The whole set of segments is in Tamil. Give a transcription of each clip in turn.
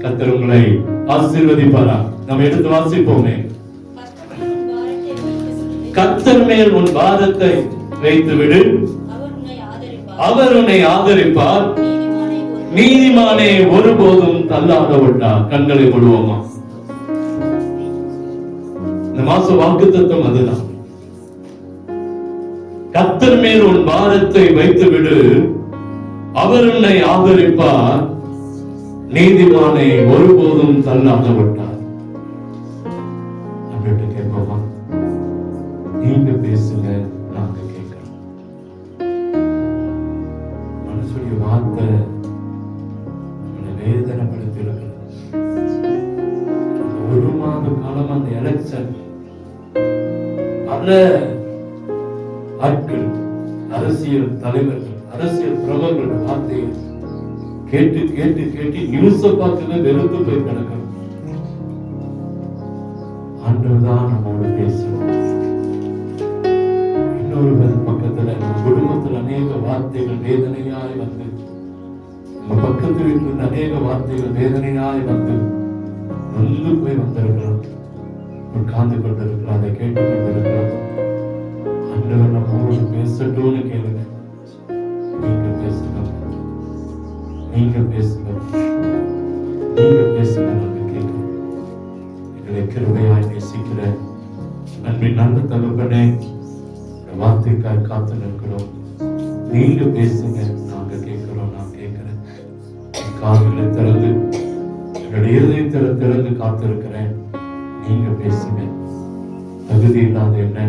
கர்த்தர் உங்களை ஆசீர்வதிப்பாரா. நம்ம எடுத்து வாசிப்போமே. கர்த்தர் மேல் உன் பாரத்தை வைத்து விடு, அவர் உன்னை ஆதரிப்பார், நீதிமானே ஒருபோதும் தள்ளாட விட்டார். கண்களை போடுவோமா. இந்த மாச வாக்குத்தத்தம் அதுதான். கர்த்தர் மேல் உன் பாரத்தை வைத்து விடு, அவர் உன்னை ஆதரிப்பார், நீதிமானை ஒருபோதும் தள்ளாட விட்டார். அப்படின்னு கேட்போமா? நீங்க பேசுங்க, நாங்க கேட்கிறோம். மனுஷனுடைய வார்த்தை நம்மளை வேதனைப்படுத்தி இருக்கிறது. ஒரு மாத காலம் அந்த எலெக்ஷன் பல ஆட்கள், அரசியல் தலைவர்கள், அரசியல் பிரபலங்களோட வார்த்தையை கேட்டு கேட்டு கேட்டு நியூஸ பார்க்கவே வெறுத்து போய் கிடக்கணும். ஆண்டவர்தான் நம்மோடு பேசணும். இன்னொரு பக்கத்துல நம்ம குடும்பத்தில் அநேக வார்த்தைகள் வேதனையாய் வந்து, நம்ம பக்கத்து வீட்டில் இருந்து அநேக வார்த்தைகள் வேதனையாய் வந்து நொந்து போய் வந்திருக்கிறோம். உட்கார்ந்து கொண்டிருக்கிறோம், அதை கேட்டுக் கொண்டிருக்கிறோம். ஆண்டவர் நம்மோடு பேசட்டும்னு கேளுங்க. நீங்க பேசுங்க, நீங்க பேசுங்க, நீங்க பேசுங்க, நாங்க கேட்கிறோம். எங்களை கிருபையாய் நேசிக்கிற அன்பின் நல்ல தகப்பனே, வார்த்தைக்காய் காத்து நிற்கிறோம். நீங்க பேசுங்க, நாங்க கேட்கிறோம். நான் கேட்கிறேன். காதுகளை திறந்து, என்னுடைய இதயத்தை திறந்து காத்திருக்கிறேன். நீங்க பேசுங்க. தகுதி இல்லாத என்ன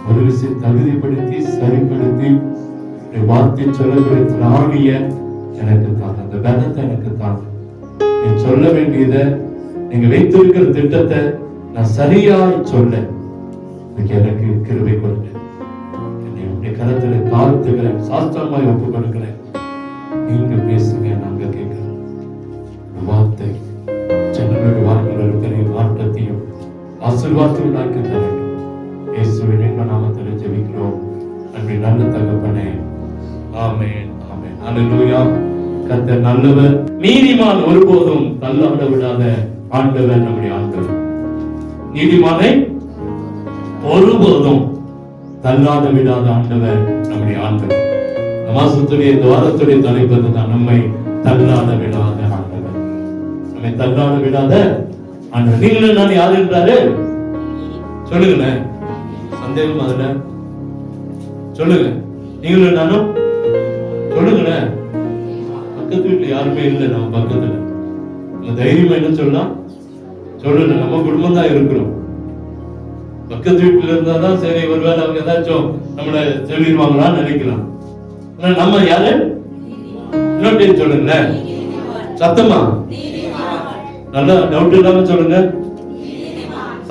ஒரு விஷயம் தகுதிப்படுத்தி சரிப்படுத்தி வார்த்தை சொல்லக்கூடிய திராணிய எனக்கு தான், அந்த பலத்தை எனக்கு தான். நீ சொல்ல வேண்டியதை, நீங்க வைத்திருக்கிற திட்டத்தை நான் சரியாய் சொல்ல எனக்கு கிருபை கொடுங்க. என்னுடைய கருத்துல தாழ்த்துகிறேன், சாஸ்திரமாய் ஒப்புக் கொடுக்கிறேன். நீங்க பேசுங்க, நாங்க கேட்கிறோம். வார்த்தை ஜனங்களுடைய வாழ்க்கையில் ஒரு பெரிய மாற்றத்தையும் ஆசீர்வாதத்தையும் உண்டாக்கி தரட்டும். இயேசுவின் இன்ப நாமத்தில் ஜெபிக்கிறோம். அன்பு நல்ல தகப்பனே, ஆமென், ஆமென், அல்லேலூயா. கர்த்தர் நல்லவர், நீதிமான் ஒருபோதும் தள்ளாட விடாத ஆண்டவர் நம்முடைய ஆண்டவர். நீதிமானை ஒருபோதும் தள்ளாட விடாத ஆண்டவர் நம்முடைய ஆண்டவர். மாசத்துடைய இந்த வாரத்துடைய தலைப்பு தான், நம்மை தள்ளாட விடாத ஆண்டவர். நம்மை தள்ளாட விடாத ஆண்டவர். நீங்களும் நான் யாரு என்றாரு சொல்லுங்களேன். சந்தேகம் அதுல சொல்லுங்க. நீங்களும் நானும் சொல்லுங்களேன். பக்கத்து வீட்டுல யாருமே இல்லை, நம்ம பக்கத்துல. நம்ம தைரியமா என்ன சொல்லலாம்? சொல்லுங்க. நம்ம குடும்பம் தான் இருக்கிறோம். பக்கத்து வீட்டுல இருந்தாதான் சரி, ஒருவேளை அவங்க ஏதாச்சும் நம்மளை சொல்லிடுவாங்களான்னு நினைக்கலாம். நம்ம யாரு? இன்னொரு சொல்லுங்களேன், சத்தமா, நல்லா டவுட் இல்லாம சொல்லுங்க,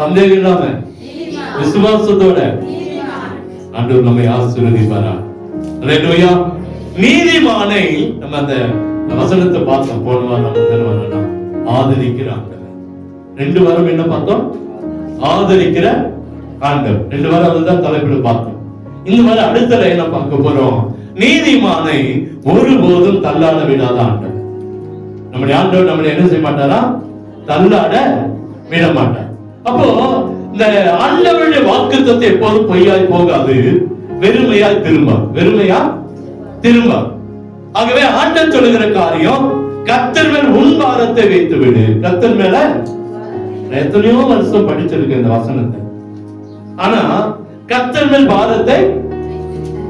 சந்தேகம் இல்லாம, விசுவாசத்தோட. ஆண்டவர் நம்மை ஆசீர்வதிப்பாரா. அல்லேலூயா. நீதிமானை நம்ம அந்த வசனத்தை பார்த்தோம் போன வாரம், முதல் வாரம். ஆதரிக்கிற ஆண்டவர். 2 வாரம் என்ன பார்த்தோம்? ஆதரிக்கிற ஆண்டவர். 2 வாரம் அதுதான் தலைப்பில் பார்த்தோம். இந்த மாதிரி அடுத்த என்ன பார்க்க போறோம்? நீதிமானை ஒருபோதும் தள்ளாட விடாத ஆண்டவர். நம்முடைய ஆண்டவர் நம்மளை என்ன செய்ய மாட்டாரா? தள்ளாட விட மாட்டார். அப்போ இந்த ஆண்டவருடைய வாக்குத்தத்தம் எப்போதும் பொய்யாய் போகாது, வெறுமையாய் திரும்ப, வெறுமையா திரும்ப. ஆகவே ஆண்டவர் சொல்லுகிற காரியம், கர்த்தர் மேல் உன் பாரத்தை வைத்து விடு. கர்த்தர் மேல எத்தனையோ வருஷம் படிச்சிருக்கேன் இந்த வசனத்தை. ஆனா கர்த்தர் மேல் பாரத்தை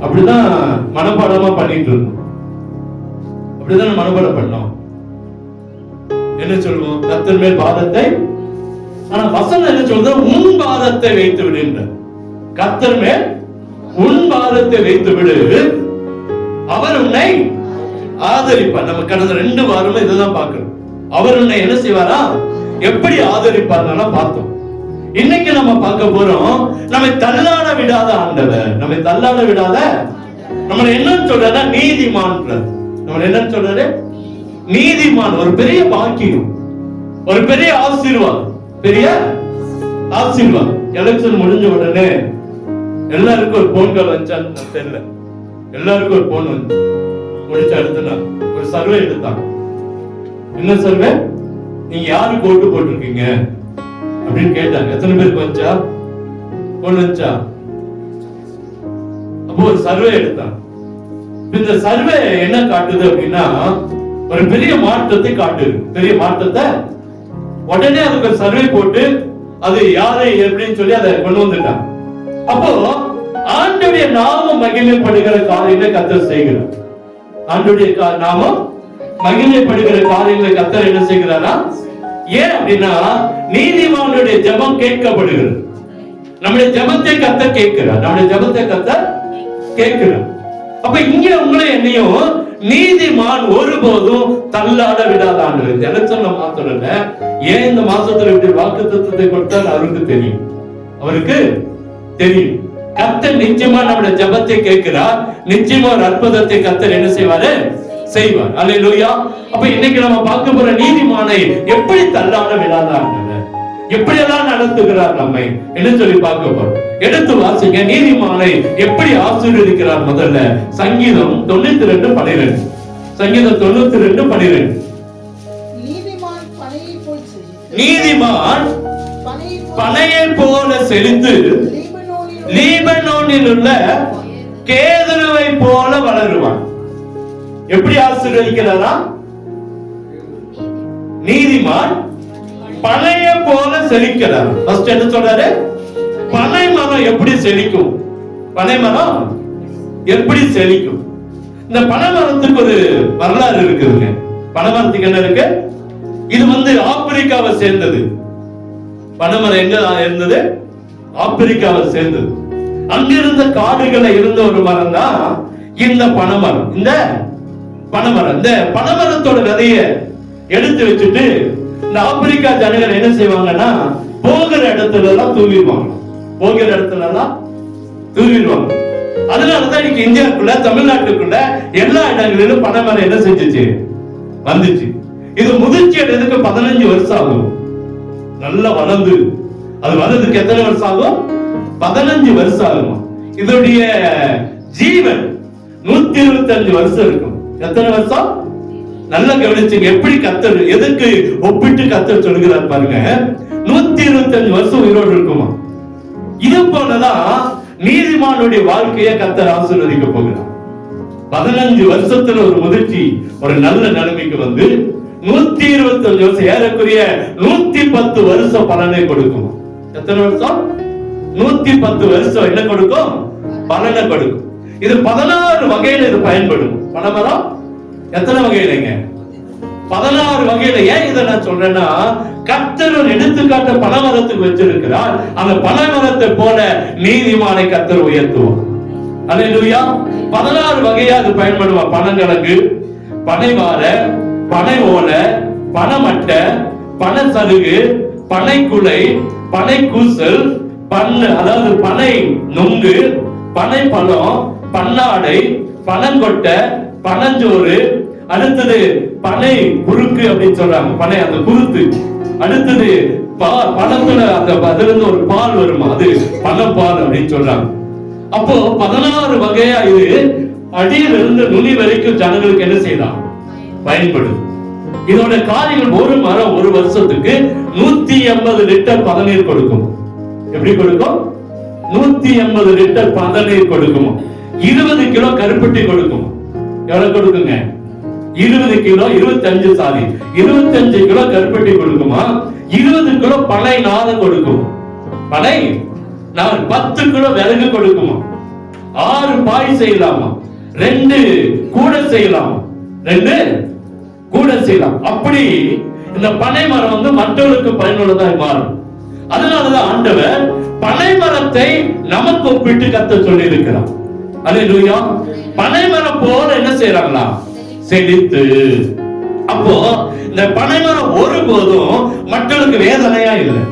அப்படிதான் மனப்பாடமா பண்ணிட்டு இருந்தோம். அப்படிதான் மனப்பாடம் பண்ணோம். என்ன சொல்லுவோம்? கர்த்தர் மேல் பாரத்தை. ஆனா வசனம் என்ன சொல்றது? உன் பாரத்தை வைத்து விடு. கர்த்தர் மேல் உன் பாரத்தை வைத்து விடு, அவர் உன்னை ஆதரிப்பார். நம்ம கடந்த 2 வாரமும் இதுதான் பார்க்கணும். அவர் உன்னை என்ன செய்வாரா? எப்படி ஆதரிப்பார் பார்த்தோம். இன்னைக்கு நம்ம பார்க்க போறோம், நம்மை தள்ளாட விடாத ஆண்டவர். நம்மை தள்ளாட விடாத நம்மள என்ன சொல்றாரு? நீதிமான். நம்ம என்ன சொல்றாரு? நீதிமான். ஒரு பெரிய பாக்கியம், ஒரு பெரிய ஆசீர்வாதம், பெரிய ஆசீர்வாதம். எலெக்ஷன் முடிஞ்ச உடனே எல்லாருக்கும் ஒரு போன் கால் வந்துச்சான்னு தெரியல. எல்லாருக்கும் ஒரு போன் வந்து முடிச்ச அடுத்த நாள் ஒரு சர்வே எடுத்தாங்க. என்ன சர்வே? நீங்க யாருக்கு ஓட்டு போட்டிருக்கீங்க அப்படின்னு கேட்டாங்க. எத்தனை பேருக்கு வந்துச்சா? ஒண்ணு வந்துச்சா? அப்போ ஒரு சர்வே எடுத்தாங்க. இந்த சர்வே என்ன காட்டுது அப்படின்னா ஒரு பெரிய மாற்றத்தை காட்டுது. பெரிய மாற்றத்தை உடனே அதுக்கு ஒரு சர்வே போட்டு அது யாரை எப்படின்னு சொல்லி அதை கொண்டு வந்துட்டாங்க. அப்போ ஆண்டவருடைய நாமம் மகிமைப்படுகிற காரியங்களை கர்த்தர் செய்கிறார். ஆண்டவருடைய நாமம் மகிமைப்படுகிற காரியங்களை கர்த்தர் என்ன செய்கிறாரா? ஏன் அப்படின்னா நீதிமானுடைய ஜெபம் கேட்கப்படுகிறது. நம்முடைய ஜெபத்தை கர்த்தர் கேட்கிறார். நம்முடைய ஜெபத்தை கர்த்தர் கேட்கிறார். அப்ப இங்க உங்களை என்னையும் நீதிமான் ஒருபோதும் தள்ளாட விடாத ஆண்டவர். எலெக்ஷன்ல மாத்திரம் இல்ல, ஏன் இந்த மாசத்துல இப்படி வாக்குத்தத்தத்தை கொடுத்தால் அவருக்கு தெரியும். அவருக்கு தெரியும். கர்த்தர் நிச்சயமா நம்முடைய ஜெபத்தை கேட்கிறார். நிச்சயமா ஒரு அற்புதத்தை கர்த்தர் என்ன செய்வாரு? செய்வார். அல்லேலூயா. அப்ப இன்னைக்கு நம்ம பார்க்க போற நீதிமானை எப்படி தள்ளாட விடாத ஆண்டவர் எப்படி எல்லாம் நடத்துகிறார் நம்மை என்ன சொல்லி பார்க்க போறோம். எடுத்து வாசிங்க. நீதிமானை எப்படி ஆசீர்வதிக்கிறார். முதல்ல சங்கீதம் 92:12. சங்கீதம் 92:12. நீதிமான் பனையை போல செழித்து லீபனோனில் உள்ள கேதுருவை போல வளருவான். எப்படி ஆசீர்வதிக்கிறாரா? நீதிமான் பனையை போல செழிக்கிறார். ஃபர்ஸ்ட் என்ன சொல்றாரு? பனை மரம் எப்படி செழிக்கும்? பனை மரம் எப்படி செழிக்கும்? இந்த பனை மரத்துக்கு ஒரு வரலாறு இருக்குதுங்க. பனை மரத்துக்கு என்ன இருக்கு? இது ஆப்பிரிக்காவை சேர்ந்தது. பனைமரம் எங்க இருந்தது? ஆப்பிரிக்காவை சேர்ந்தது. அங்கிருந்த காடுகளை இருந்த ஒரு மரம் தான் இந்த பனைமரம். இந்த பனைமரத்தோட விதைய எடுத்து வச்சுட்டு இந்த ஆப்பிரிக்கா ஜனங்கள் என்ன செய்வாங்கன்னா போகிற இடத்துல எல்லாம் தூவிடுவாங்க. அதனாலதான் இன்னைக்கு இந்தியாவுக்குள்ள தமிழ்நாட்டுக்குள்ள எல்லா இடங்களிலும் பனைமரம் என்ன செஞ்சுச்சு? வந்துச்சு. இது முதிர்ச்சி அடைறதுக்கு 15 வருஷம் ஆகும். நல்லா வளர்ந்து அது வளர்றதுக்கு எத்தனை வருஷம் ஆகும்? 15 வருஷம் ஆகும். இதோடைய ஜீவன் 125 வருஷம் இருக்கும். எத்தனை வருஷம்? நல்லா கவனிச்சுங்க. எப்படி கர்த்தர் எதுக்கு ஒப்பிட்டு கர்த்தர் சொல்கிறார் பாருங்க. 125 வருஷம் உயிரோடு இருக்குமா? இது போலதான் நீதிமானுடைய வாழ்க்கையை கர்த்தர் ஆசீர்வதிக்க போகிறார். 15 வருஷத்துல ஒரு முதிர்ச்சி ஒரு நல்ல நிலைமைக்கு 125 வருஷம் ஏறக்குரிய 110 வருஷம் பலனை கொடுக்கும். எத்தனை வருஷம்? 110 வருஷம் என்ன கொடுக்கும்? பலனை கொடுக்கும். இது 16 வகையில இது பயன்படும். பனைமரம் எத்தனை வகையிலங்க? 16 வகையில. ஏன் இதை நான் சொல்றேன்னா கர்த்தர் ஒரு எடுத்துக்காட்ட பனைமரத்துக்கு வச்சிருக்கிறார். அந்த பனைமரத்தை போல நீதிமானை கர்த்தர் உயர்த்துவார். அல்லேலூயா. 16 வகையா அது பயன்படுவா. பனங்கிழங்கு, பனைவாழை, பனை ஓலை, பனைமட்டை, பனை சருகு, பனைக்குலை, பனை கூசல், அதாவது பனை நொங்கு, பனை பழம், பன்னாடை, பனங்கொட்டை, பனஞ்சோறு, அடுத்தது பனை குறுக்கு அப்படின்னு சொல்றாங்க. பனை அந்த குருத்து. அடுத்தது பழத்துல அந்த அதுல இருந்து ஒரு பால் வருமா, அது பனப்பால் அப்படின்னு சொல்றாங்க. அப்போ 16 வகையா இது அடியிலிருந்து நுனி வரைக்கும் ஜனங்களுக்கு என்ன செய்யலாம்? பயன்படும். இதோட காரியங்கள் ஒரு மரம் ஒரு வருஷத்துக்கு 180 லிட்டர் பதநீர் கொடுக்கும். எப்படி கொடுக்கும்? 180 லிட்டர் பதநீர் கொடுக்கும். 20 கிலோ கருப்பட்டி கொடுக்கும். எவ்வளவு கொடுக்குங்க? 20 கிலோ 25 கிலோ கருப்பட்டி கொடுக்குமா? 20 கிலோ பனை நாதம் கொடுக்கும். பனை 10 கிலோ விறகு கொடுக்குமா? 6 பாய் செய்யலாமா? 2 கூடை செய்யலாமா? 2 கூடை செய்யலாம். அப்படி இந்த பனை மரம் மற்றவர்களுக்கு பயனுள்ளதாக மாறும். அதனாலதான் ஆண்டவர் பனை மரத்தை நமக்கு ஒப்பிட்டு கர்த்தர் சொல்லி இருக்கிறார். அல்லேலூயா. பனை மரம் போல என்ன செய்யறாங்களா? செழித்து. அப்போ இந்த பனை மரம் ஒருபோதும் மக்களுக்கு வேதனையா இல்லை.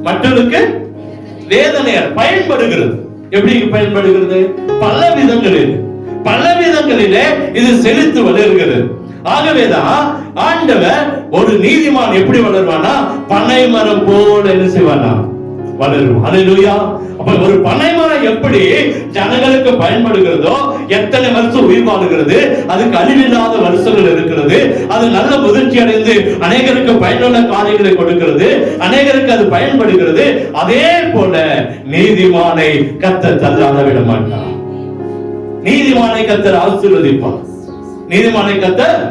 மக்களுக்கு வேதனையா பயன்படுகிறது. எப்படி பயன்படுகிறது? பல விதங்களிலே இது செழித்து வளர்கிறது. ஆகவேதான் ஆண்டவர் ஒரு நீதிமான் எப்படி வளருவானா? பனை மரம் போல என்ன செய்வானா? வளரும். அல்லேலூயா. அப்ப ஒரு பனை மரம் எப்படி ஜனங்களுக்கு பயன்படுகிறதோ, எத்தனை வருஷம் உயிர் வாழுகிறது, அதுக்கு அழிவில்லாத வருஷங்கள் இருக்கிறது, அது நல்ல முதிர்ச்சி அடைந்து அநேகருக்கு பயனுள்ள காரியங்களை கொடுக்கிறது, அநேகருக்கு அது பயன்படுகிறது. அதே போல நீதிமானை கர்த்தர் தள்ளாட விட மாட்டார். நீதிமானை கர்த்தர் ஆசீர்வதிப்பார். நீதிமானை கர்த்தர்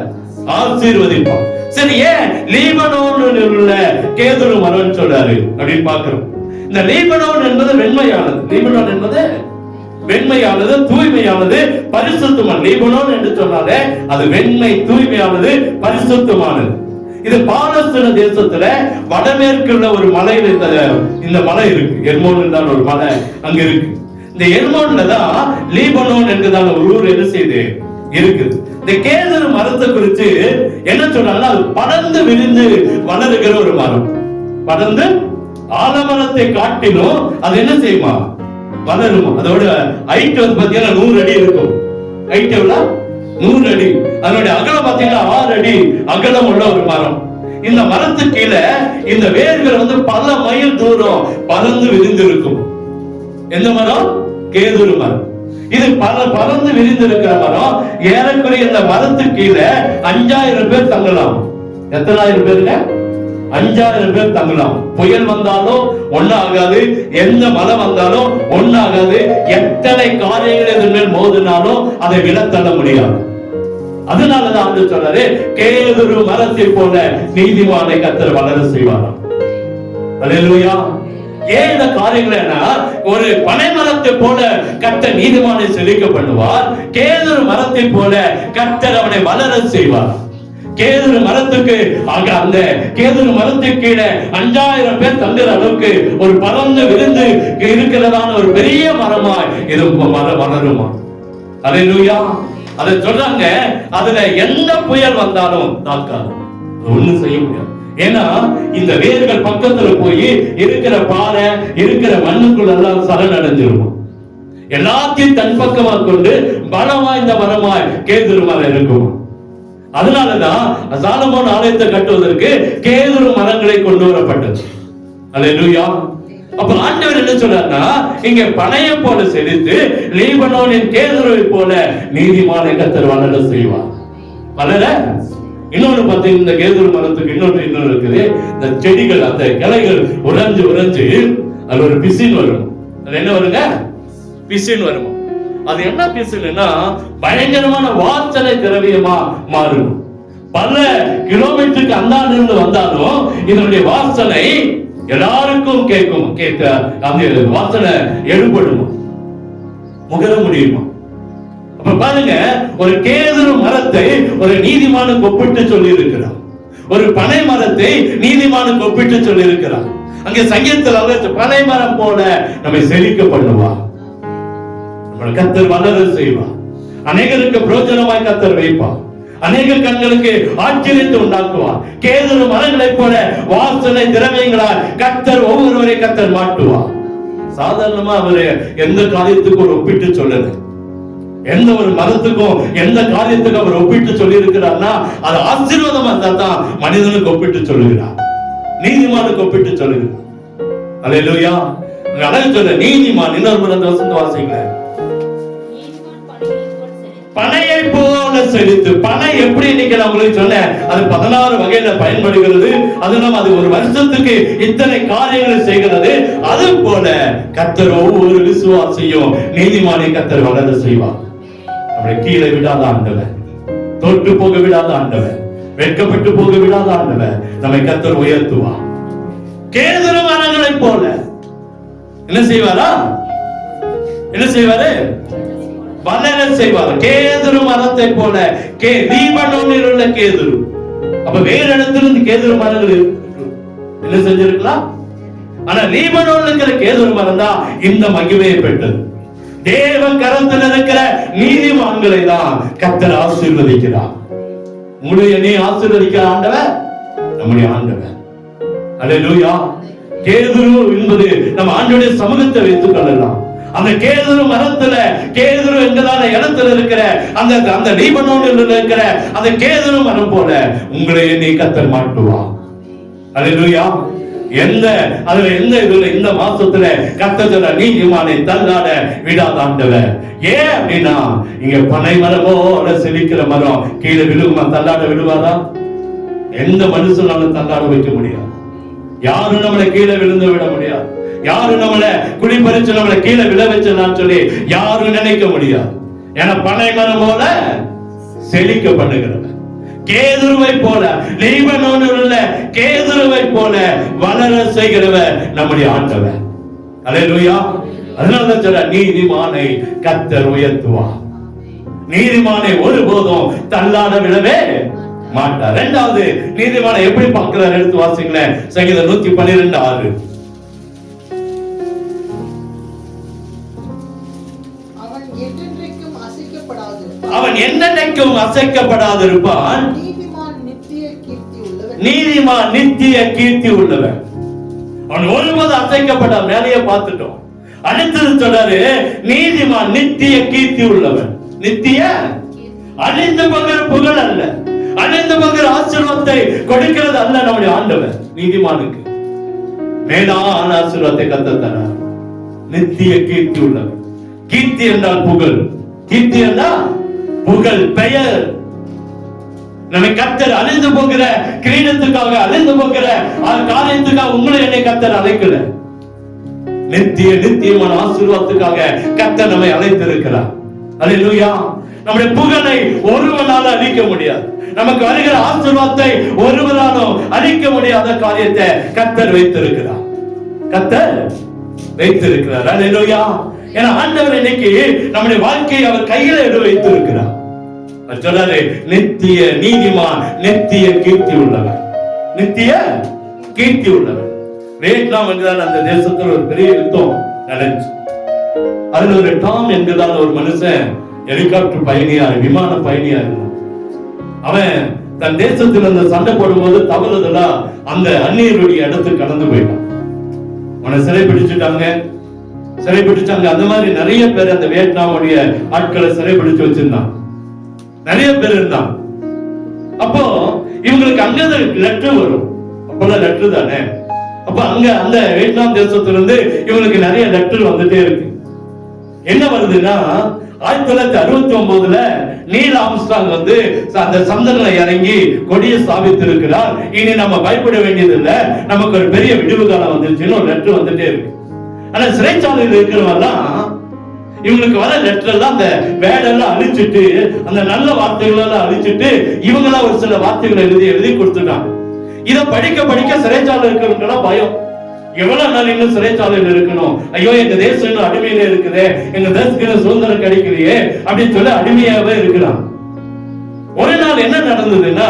ஆசீர்வதிப்பார். சரி, ஏன் லீபனோனில் உள்ள கேதுரு மரம் சொல்றாரு அப்படின்னு பார்க்கிறோம். இந்த லீபனோன் என்பது வெண்மையானது. லீபனோன் என்பது வெண்மையானது, தூய்மையானது, பரிசுத்தமான. லீபனோன் என்று சொன்னாலே அது வெண்மை, தூய்மையானது, பரிசுத்தமானது. இது பாலஸ்தீன தேசத்துல வடமேற்குள்ள ஒரு மலையில இந்த மலை இருக்கு. எர்மோன் என்றால் ஒரு மலை அங்க இருக்கு. இந்த எர்மோன்ல தான் லீபனோன் என்றதான ஒரு ஊர் என்ன செய்து இருக்குது. இந்த கேதுரு மரத்தை குறித்து என்ன சொல்றாங்கன்னா, அது படர்ந்து விரிந்து வளருகிற ஒரு மரம். படர்ந்து ஆலமரத்தை காட்டிலும் அது என்ன செய்யுமா, வளருமா. அதோட ஹைட் வந்து பாத்தீங்கன்னா 100 அடி இருக்கும். ஹைட் எவ்வளவு? 100 அடி. அதனுடைய அகலம் பாத்தீங்கன்னா 6 அடி அகலம் உள்ள ஒரு மரம். இந்த மரத்துக்கு கீழே இந்த வேர்கள் வந்து பல மைல் தூரம் பறந்து விரிந்து இருக்கும். எந்த மரம்? கேதுரு மரம். இது பறந்து விரிந்து இருக்கிற மரம். ஏறக்குறைய இந்த மரத்துக்கு கீழே 5000 பேர் தங்கலாம். எத்தனாயிரம் பேருங்க? 5000 பேர் தங்கலாம். புயல் வந்தாலும் ஒண்ணாகாது, எந்த மழை வந்தாலும் ஒண்ணாகாது. எத்தனை காரியங்கள் இதன் மேல் மோதினாலும் அதை விலத்தள்ள முடியாது. அதனாலதான் ஆண்டவர் சொல்றாரு, கேதுரு மரத்தை போல நீதிமானை கர்த்தர் வளர செய்வாராம். அல்லேலூயா. ஏன் இந்த காரியங்கள்? ஒரு பனை மரத்தை போல கர்த்தர் நீதிமானை செழிக்க பண்ணுவார். கேதுரு மரத்தை போல கர்த்தர் அவனை வளர செய்வார். கேதுரு மரத்துக்கு அந்த கேதுரு மரத்துக்கு கீழே 5000 பேர் தங்குற அளவுக்கு ஒரு பறந்து விருந்து இருக்கிறதான ஒரு பெரிய மரமாய் இது மரம் வளருமா. அல்லேலூயா. அதை சொல்றாங்க, அதுல எந்த புயல் வந்தாலும் தாக்காது, ஒண்ணும் செய்ய முடியாது. ஏன்னா இந்த வேர்கள் பக்கத்துல போய் இருக்கிற பாறை, இருக்கிற மண்ணுக்குள்ள எல்லாம் சரணடைஞ்சிருமா. எல்லாத்தையும் தன் பக்கமா கொண்டு பலமா இந்த மரமாய் கேதுரு மரம் இருக்குமா. அதனாலதான் சாலமோன் ஆலயத்தை கட்டுவதற்கு கேதுரு மரங்களை கொண்டு வரப்பட்டது. அல்லேலூயா. அப்ப ஆண்டவர் என்ன சொல்றாருன்னா, இங்க பனையை போல செழித்து லீபனோனின் கேதுருவை போல நீதிமானை கர்த்தர் வளர செய்வார். வளர. இன்னொன்னு பார்த்தீங்கன்னா, இந்த கேதுரு மரத்துக்கு இன்னொன்று இருக்குது. இந்த செடிகள், அந்த கிளைகள் உறைஞ்சு உறைஞ்சு அது ஒரு பிசின் வரும். அது என்ன வருங்க? பிசின் வரும். அது என்ன பிசின்னா, பயங்கரமான வாசனை திரவியமா மாறும். பல கிலோமீட்டருக்கு அந்தாண்ட இருந்து வந்தாலும் இதனுடைய வாசனை எல்லாருக்கும் கேட்கும். கேட்க அந்த வாசனை எழுபடுமா, முகர முடியுமா? அப்ப பாருங்க, ஒரு கேதுரு மரத்தை ஒரு நீதிமானுக்கு ஒப்பிட்டு சொல்லி இருக்கிறார். ஒரு பனை மரத்தை நீதிமானுக்கு ஒப்பிட்டு சொல்லி இருக்கிறார். அங்கே சங்கீதத்தில் பனை மரம் போல நம்மை செழிக்க பண்ணுவா, நம்மளை கர்த்தர் வளர செய்வார். அநேகருக்கு பிரயோஜனமாய் கர்த்தர் வைப்பார். அநேக கண்களுக்கு ஆச்சரியத்தை உண்டாக்குவார். கேதுரு மரங்களை போல வாசனை திரவியங்களால் கர்த்தர் ஒவ்வொருவரை கர்த்தர் மாட்டுவார். சாதாரணமா அவரு எந்த காரியத்துக்கும் ஒரு ஒப்பிட்டு சொல்லல. எந்த ஒரு மரத்துக்கும் எந்த காரியத்துக்கும் அவர் ஒப்பிட்டு சொல்லி இருக்கிறார்னா, அது ஆசீர்வாதமா இருந்தா தான் மனிதனுக்கு ஒப்பிட்டு சொல்லுகிறார், நீதிமானுக்கு ஒப்பிட்டு சொல்லுகிறார். அல்லேலூயா. அழகு சொல்ல நீதிமான். இன்னொரு முறை வசந்த வாசிங்க. பனையை போல செழித்து. பனை எப்படி இன்னைக்கு நான் உங்களுக்கு சொன்னேன், அது 16 வகையில பயன்படுகிறது. அதனால அது ஒரு வருஷத்துக்கு இத்தனை காரியங்களை செய்கிறது. அது போல கர்த்தர் ஒவ்வொரு விசுவாசியும் நீதிமானை கர்த்தர் வளர செய்வார். அவரை கீழே விடாத ஆண்டவர், தோற்று போக விடாத ஆண்டவர், வெட்கப்பட்டு போக விடாத ஆண்டவர் நம்மை கர்த்தர் உயர்த்துவார். கேதுரு மரங்களை போல என்ன செய்வாரா? என்ன செய்வாரு? வளர செய்வார். கேதுரு மரத்தை போல. லீபனோனில் உள்ள கேதுரு. அப்ப வேறு இடத்திலிருந்து கேதுரு மரங்கள் என்ன செஞ்சிருக்கலாம். ஆனா லீபனோனில் இருக்கிற கேதுரு மரம் தான் இந்த மகிமையை பெற்றது. தேவ கரத்தில் இருக்கிற நீதிமான்களை தான் கர்த்தர் ஆசீர்வதிக்கிறார். உங்களுடைய நீ ஆசீர்வதிக்கிற ஆண்டவர் நம்முடைய ஆண்டவர். அல்லேலூயா. கேதுரு என்பது நம்ம ஆண்டவருடைய சமூகத்தை வைத்துக் கொள்ளலாம். அந்த கேதுரு மரத்துல, கேதுரு என்கிறதான இடத்துல இருக்கிற அந்த லீபனோனில் இருக்கிற அந்த கேதுரு மரம் போல உங்களை நீ கர்த்தர் மாட்டுவா. அல்லேலூயா. இந்த மாசத்துல கர்த்தர் சொல்ற நீதிமானை தள்ளாட விடாத ஆண்டவர். ஏன் அப்படின்னா இங்க பனை மரமோட செழிக்கிற மரம் கீழே விழுகுமா? தள்ளாட விடுவாரா? எந்த மனுஷனாலும் தள்ளாட வைக்க முடியாது. யாரும் நம்மளை கீழே விழுந்து விட முடியாது. யாரும் நம்மளை குடிப்பறிச்சு நம்மளை கீழே விழ வச்சலான்னு சொல்லி யாரும் நினைக்க முடியாது. ஏன்னா பனை மரம் போல செழிக்க பண்ணுகிறவன், கேதுருவை போல லீபனோனில் கேதுருவை போல வளர செய்கிறவர் நம்முடைய ஆண்டவர். அல்லேலூயா. அதனாலதான் சொல்ற நீதிமானை கர்த்தர் உயர்த்துவார். நீதிமானை ஒருபோதும் தள்ளாட விடவே மாட்டார். இரண்டாவது நீதிமானை எப்படி பார்க்கிறார்? எடுத்து வாசிங்களேன். சங்கீதம் 112:6. அவன் என்னென்னைக்கும் அசைக்கப்படாது இருப்பான். நீதிமான் நித்திய கீர்த்தி உள்ளவன். அவன் ஒருபோது அசைக்கப்படாத. மேலேயே பார்த்துட்டோம். அடுத்தது சொல்றாரு நீதிமான் நித்திய கீர்த்தி உள்ளவன். நித்திய அழிந்து போகிற புகழ் அல்ல, அழிந்து போகிற ஆசீர்வாதத்தை கொடுக்கிறது அல்ல நம்முடைய ஆண்டவர். நீதிமானுக்கு மேலான ஆசீர்வாதத்தை கர்த்தர் தரார். நித்திய கீர்த்தி உள்ளவன். கீர்த்தி என்றால் புகழ். கீர்த்தி என்றால் புகழ், பெயர். நம்மை கர்த்தர் அழிந்து போகிற கிரீடத்துக்காக, அழிந்து போகிற காரியத்துக்காக உங்களை என்னை கர்த்தர் அழைக்கல. நித்தியமான ஆசீர்வாதத்துக்காக கர்த்தர் நம்மை அழைத்திருக்கிறார். அல்லேலூயா. நம்முடைய புகழை ஒருவனால அழிக்க முடியாது. நமக்கு வருகிற ஆசீர்வாதத்தை ஒருவராலும் அழிக்க முடியாத காரியத்தை கர்த்தர் வைத்திருக்கிறார். கர்த்தர் வைத்திருக்கிறார். அல்லேலூயா. ஏன்னா ஆண்டவர் இன்னைக்கு நம்முடைய வாழ்க்கையை அவர் கையில எடுத்து வைத்திருக்கிறார். சொல்றாரு நித்திய நீதிமான் நித்திய கீர்த்தி உள்ளவன். நித்திய கீர்த்தி உள்ளவன். வியட்நாம் என்கிறார் அந்த தேசத்தில் ஒரு பெரிய யுத்தம் நடந்துச்சு. அதுல ஒரு டாம் என்கிறார் ஒரு மனுஷன் ஹெலிகாப்டர் பயணியா, விமான பயணியா இருந்தான். அவன் தன் தேசத்தில் அந்த சண்டை போடும்போது தவறுதலா அந்த அந்நியருடைய இடத்துக்கு கடந்து போயிட்டான். அவனை சிறைப்பிடிச்சுட்டாங்க. அந்த மாதிரி நிறைய பேர் அந்த வியட்நாமுடைய ஆட்களை சிறைப்பிடிச்சு வச்சிருந்தான். நிறைய பேர் இருந்தான். அப்போ இவங்களுக்கு அங்க லெட்டர் வரும். அப்பெல்லாம் லெட்டர் தானே. அப்ப அங்க அந்த வியட்நாம் தேசத்திலிருந்து இவங்களுக்கு நிறைய லெட்டர் வந்துட்டே இருக்கு. என்ன வருதுன்னா 1969 நீல் ஆம்ஸ்ட்ராங் வந்து அந்த சந்திரனை இறங்கி கொடியை ஸ்தாபித்து இருக்கிறார். இனி நம்ம பயப்பட வேண்டியது இல்ல, நமக்கு ஒரு பெரிய விடுவு காலம் வந்துருச்சுன்னு ஒரு லெட்டர் வந்துட்டே இருக்கு. ஆனா சிறைச்சாலையில் இருக்கிறவெல்லாம் இவங்களுக்கு வர லெட்டர் எல்லாம் அந்த வேடெல்லாம் அழிச்சிட்டு, அந்த நல்ல வார்த்தைகள் எல்லாம் அழிச்சிட்டு இவங்களா ஒரு சில வார்த்தைகளை எழுதி கொடுத்துட்டாங்க. இதை படிக்க சிறைச்சாலை இருக்கிறவங்க பயம். எவ்வளவு நாள் இன்னும் சிறைச்சாலையில் இருக்கணும்? ஐயோ எங்க தேசம் இன்னும் அடிமையில இருக்குது, எங்க தேசத்துக்கு சுதந்திரம் கிடைக்கலையே அப்படின்னு சொல்லி அடிமையாவே இருக்கிறான். ஒரு நாள் என்ன நடந்ததுன்னா,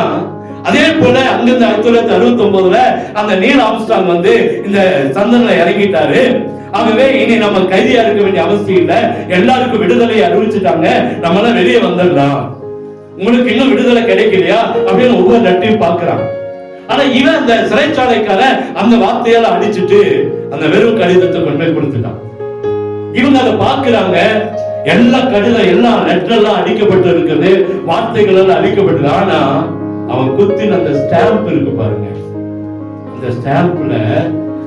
அதே போல அங்கிருந்து 1969 அந்த நீல் ஆம்ஸ்ட்ராங் வந்து இந்த சந்திரனை இறங்கிட்டாரு. ஆகவே இனி நம்ம கைதியா இருக்க வேண்டிய அவசியம் இல்ல, எல்லாருக்கும் விடுதலையை அறிவிச்சுட்டாங்க, நம்மளால வெளியே வந்துடலாம், உங்களுக்கு இன்னும் விடுதலை கிடைக்கலையா அப்படின்னு ஒவ்வொரு லெட்டரையும் பார்க்கிறான். ஆனா இவன் அந்த சிறைச்சாலைக்கார அந்த வார்த்தையால அடிச்சுட்டு அந்த வெறும் கடிதத்தை கொண்டு போய் கொடுத்துட்டான். இவங்க அதை பார்க்கிறாங்க. எல்லா கடிதம் எல்லா லெட்டர் எல்லாம் அடிக்கப்பட்டு இருக்குது, வார்த்தைகள் எல்லாம் அடிக்கப்பட்டது. ஆனா அவன் குத்தின அந்த ஸ்டாம்ப் இருக்கு பாருங்க, அந்த ஸ்டாம்ப்ல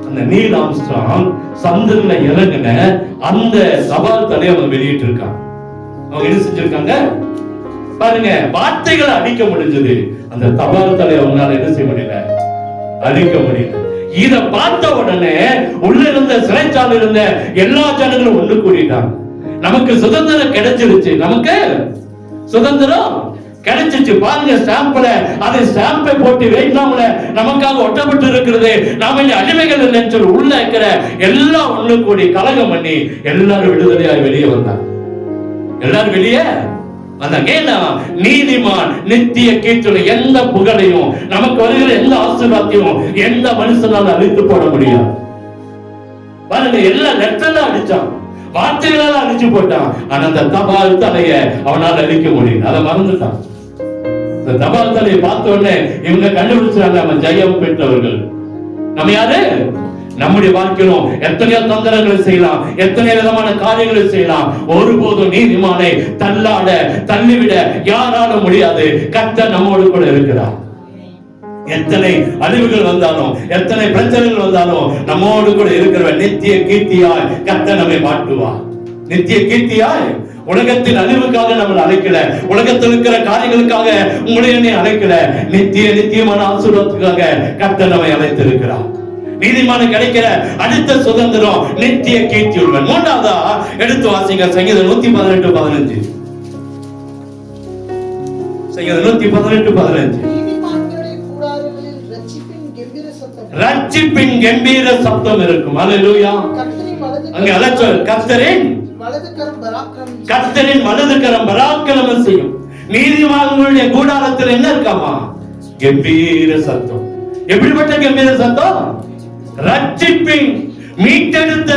அந்த நீல் ஆம்ஸ்ட்ராங் சந்திரன்ல இறங்கின அந்த சவால் தலையை அவன் வெளியிட்டு இருக்கான். அவங்க என்ன செஞ்சிருக்காங்க பாருங்க, வார்த்தைகளை அடிக்க முடிஞ்சது, அந்த தபால் தலை அவங்களால என்ன செய்ய முடியல, அடிக்க முடியல. இத பார்த்த உடனே உள்ள இருந்த சிறைச்சாலை இருந்த எல்லா ஜனங்களும் ஒன்று கூடிட்டாங்க. நமக்கு சுதந்திரம் கிடைச்சிருச்சு, நமக்கு சுதந்திரம் கிடைச்சிச்சு. பாருங்க ஸ்டாம்ப்ல, அதை ஸ்டாம்பை போட்டு வியட்நாம்ல நமக்காக ஒட்டப்பட்டு இருக்கிறது, நாம இங்க அடிமைகள் இல்லைன்னு சொல்லி உள்ள இருக்கிற எல்லாம் ஒண்ணு கூடி கலகம் பண்ணி எல்லாரும் விடுதலையாய் வெளியே வந்தாங்க. எல்லாரும் வெளியே வந்தாங்க. நீதிமான் நித்திய கீர்த்தி, எந்த புகழையும் நமக்கு வருகிற எந்த ஆசீர்வாதத்தையும் எந்த மனுஷனால அழித்து போட முடியாது. பாருங்க, எல்லா லெட்டர்லாம் அடிச்சான், வார்த்தைகளால அழிச்சு போட்டான். ஆனா அந்த தபால் தலைய அவனால் அழிக்க முடியும், அதை மறந்துட்டான். இந்த தபால் தலையை பார்த்த உடனே இவங்க கண்டுபிடிச்சாங்க, நம்ம ஜெயம் பெற்றவர்கள். நம்ம யாரு? நம்முடைய வாழ்க்கையிலும் எத்தனையோ தந்திரங்களை செய்யலாம், எத்தனை விதமான காரியங்களை செய்யலாம், ஒருபோதும் நீதிமானை தள்ளாட தள்ளிவிட யாராலும் முடியாது. கர்த்தர் நம்மோடு கூட இருக்கிறார். எத்தனை அழிவுகள் வந்தாலும், எத்தனை பிரச்சனைகள் வந்தாலும், நம்மோடு கூட இருக்கிறவன் நித்திய கீர்த்தியாய் கர்த்தர் நம்மை மாட்டுவார். நித்திய கீர்த்தியாய். உலகத்தின் அழிவுக்காக நம்மளை அழைக்கல, உலகத்தில் இருக்கிற காரியங்களுக்காக உங்களை அழைக்கல, நித்தியமான ஆசீர்வாதத்துக்காக கர்த்தர் நம்மை அழைத்திருக்கிறார். நீதிமான கிடைக்கிற அடுத்த சுதந்திரம் நித்திய கீர்த்தி உள்ளவன். மூன்றாவதா எடுத்து வாசிங்க சங்கீதம் 118:15. சங்கீதம் 118:15. ரட்சிப்பின் கம்பீர சத்தம் இருக்கும். அல்லேலூயா. அங்க அழைச்சல் கர்த்தரின் வலது கரம் பராக்கிரமம் செய்யும். நீதிமான்களுடைய கூடாரத்தில் என்ன இருக்காமா? கம்பீர சத்தம். எப்படிப்பட்ட கம்பீர சத்தம்? ரட்சிப்பின், மீட்டெடுத்த,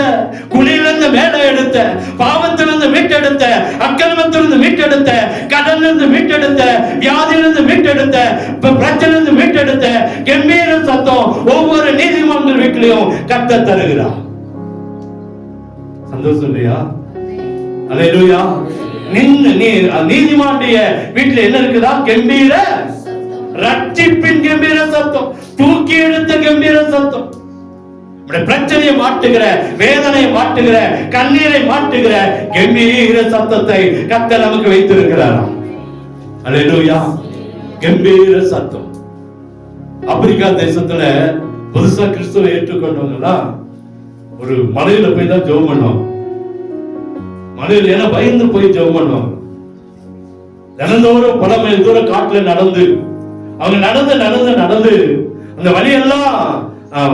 குழியிலிருந்து மேலே எடுத்த, பாவத்திலிருந்து மீட்டெடுத்த, அக்கிரமத்திலிருந்து மீட்டெடுத்த, கடனிலிருந்து மீட்டெடுத்த, வியாதியிலிருந்து மீட்டெடுத்த, பிரச்சனையிலிருந்து மீட்டெடுத்த கம்பீர சத்தம் ஒவ்வொரு நீதிமன்ற வீட்டிலையும் கர்த்தர் தருகிறார். சந்தோஷம் இல்லையா? அல்லேலூயா. நீதிமானுடைய வீட்டில் என்ன இருக்குதா? கம்பீர ரட்சிப்பின் கம்பீர சத்தம், தூக்கி எடுத்த கம்பீர சத்தம். பிரச்சனையை மாட்டுகிற, வேதனையை மாட்டுகிற, கண்ணீரை மாட்டுகிற கம்பீர சத்தத்தை கர்த்தர் நமக்கு வைத்திருக்கிறார். அல்லேலூயா. கம்பீர சத்தம். ஆப்பிரிக்கா தேசத்துல புதுசா கிறிஸ்துவை ஏற்றுக்கொண்டவங்களா ஒரு மலையில போய் தான் ஜெபம் பண்ணுவாங்க. மலையில ஏன்னா பயந்து போய் ஜெபம் பண்ணுவாங்க. தினந்தோறும் பல மைல் தூரம் காட்டுல நடந்து, அவங்க நடந்து அந்த வழியெல்லாம்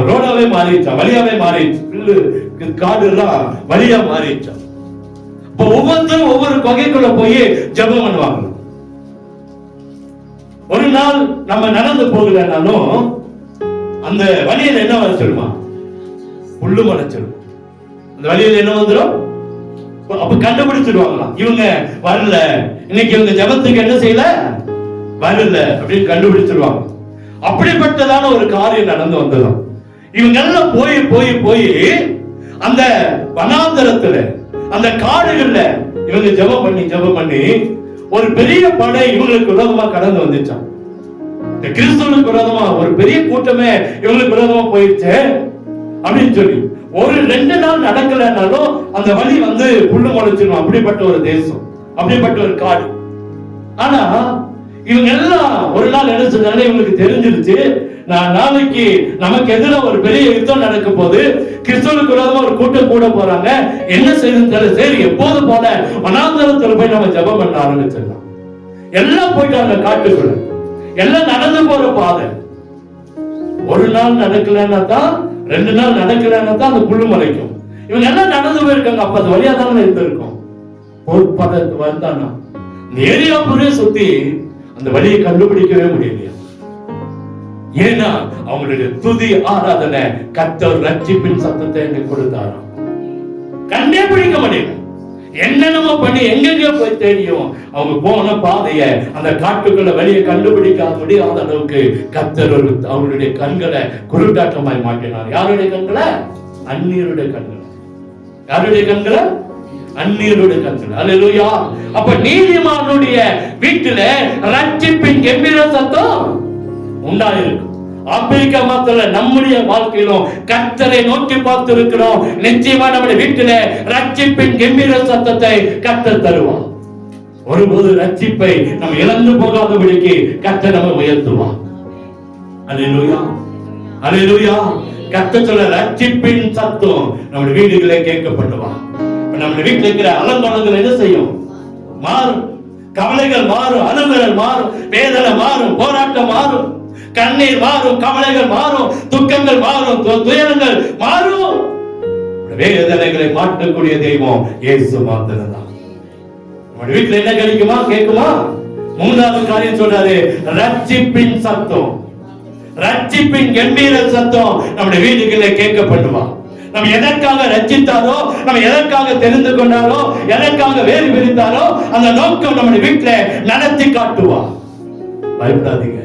ரோடாவே மாறிடுச்சா, வழியாவே மாறிடுச்சு. காடு எல்லாம் வழியா மாறிடுச்சா. இப்ப ஒவ்வொருத்தரும் ஒவ்வொரு கொகைக்குள்ள போய் ஜெபம் பண்ணுவாங்க. ஒரு நாள் நம்ம நடந்து போகலனாலும் அந்த வழியில என்ன வச்சிருமா? புல்லு மறைச்சிடும். அந்த வழியில என்ன வந்துடும்? அப்ப கண்டுபிடிச்சிடுவாங்களாம், இவங்க வரல, இன்னைக்கு இவங்க ஜெபத்துக்கு என்ன செய்யல, வரல அப்படின்னு கண்டுபிடிச்சிடுவாங்க. அப்படிப்பட்டதான ஒரு காரியம் நடந்து வந்ததும் இவங்க எல்லாம் போய் அந்த வனாந்தரத்துல, அந்த காடுகள்ல இவங்க ஜெபம் பண்ணி ஒரு பெரிய படை இவங்களுக்கு விரோதமா கடந்து வந்துச்சான். இந்த கிறிஸ்துவுக்கு விரோதமா ஒரு பெரிய கூட்டமே இவங்களுக்கு விரோதமா போயிடுச்சு அப்படின்னு சொல்லி ஒரு 2 நாள் நடக்கலனாலும் அந்த வழி வந்து புல்லு முளைச்சிடும். அப்படிப்பட்ட ஒரு தேசம், அப்படிப்பட்ட ஒரு காடு. ஆனா இவங்க எல்லாம் ஒரு நாள் என்ன செஞ்சாலும் இவங்களுக்கு தெரிஞ்சிருச்சு, நாளைக்கு நமக்கு எதிராக ஒரு பெரிய யுத்தம் நடக்க போது, கிறிஸ்துவுக்கு விரோதமா ஒரு கூட்டம் கூட போறாங்க, என்ன செய்யுது? சரி, எப்போது போல வனாந்தரத்துல போய் நம்ம ஜெபம் பண்ண ஆரம்பிச்சிடலாம். எல்லாம் போயிட்டாங்க காட்டுக்குள்ள, எல்லாம் நடந்து போற பாதை. ஒரு நாள் நடக்கலன்னா தான், 2 நாள் நடக்கலன்னா தான் அந்த புல்லு மலைக்கும். இவங்க எல்லாம் நடந்து போயிருக்காங்க. அப்ப அது வழியா தானே இருந்திருக்கும். வந்தானா ஏரியா புரிய சுத்தி அந்த வழியை கண்டுபிடிக்கவே முடியலையா? ஏன்னா அவங்களுடைய துதி ஆராதனை கர்த்தர் ரட்சிப்பின் சத்தத்தை எங்க கொடுத்தாராம். கண்டே பிடிக்க முடியல. என்னென்னமோ பண்ணி எங்கெங்க போய் தேடியும் அவங்க போன பாதைய, அந்த காட்டுக்குள்ள வழியை கண்டுபிடிக்க முடியாத அளவுக்கு கர்த்தர் அவங்களுடைய கண்களை குருட்டாட்டமாய் மாற்றினார். யாருடைய கண்களை? அந்நியருடைய கண்களை. யாருடைய கண்களை? அந்நியருடைய கண்கள். அல்லேலூயா. அப்ப நீதிமானுடைய வீட்டில ரட்சிப்பின் கம்பீர சத்தம் உண்டாயிருக்கும். ஆப்பிரிக்கா மாத்திர நம்முடைய வாழ்க்கையிலும் கர்த்தரை நோக்கி பார்த்து இருக்கிறோம். நிச்சயமா நம்முடைய வீட்டில ரட்சிப்பின் கம்பீர சத்தத்தை கர்த்தர் தருவார். ஒருபோது ரட்சிப்பை நம்ம இழந்து போகாதபடிக்கு கர்த்தர் நம்ம உயர்த்துவார். அல்லேலூயா. அல்லேலூயா. கர்த்தர் சொல்ற ரட்சிப்பின் சத்தம் நம்முடைய வீடுகளே கேட்கப்படுவா. நம்முடைய வீட்டில் இருக்கிற அலங்கோலங்கள் என்ன செய்யும்? மாறும். கவலைகள் மாறும், அனுபவங்கள் மாறும், வேதனை மாறும், போராட்டம் மாறும், கண்ணீர் மாறும், கவலைகள் மாறும், துக்கங்கள் மாறும், துயரங்கள் மாறும். வேதனைகளை மாற்றக்கூடிய தெய்வம் இயேசு மாத்திரம்தான். நம்முடைய வீட்டில் என்ன கிடைக்குமா? கேட்குமா? 3வது காரியம் சொல்றாரு, ரட்சிப்பின் சத்தம். ரட்சிப்பின் கம்பீர சத்தம் நம்முடைய வீடுகளிலே கேட்கப்படுவா. நம்ம எதற்காக ரட்சித்தாரோ, நம்ம எதற்காக தெரிந்து கொண்டாரோ, எதற்காக வேறு பிரித்தாரோ, அந்த நோக்கம் நம்முடைய வீட்டில நடத்தி காட்டுவா. பயப்படாதீங்க.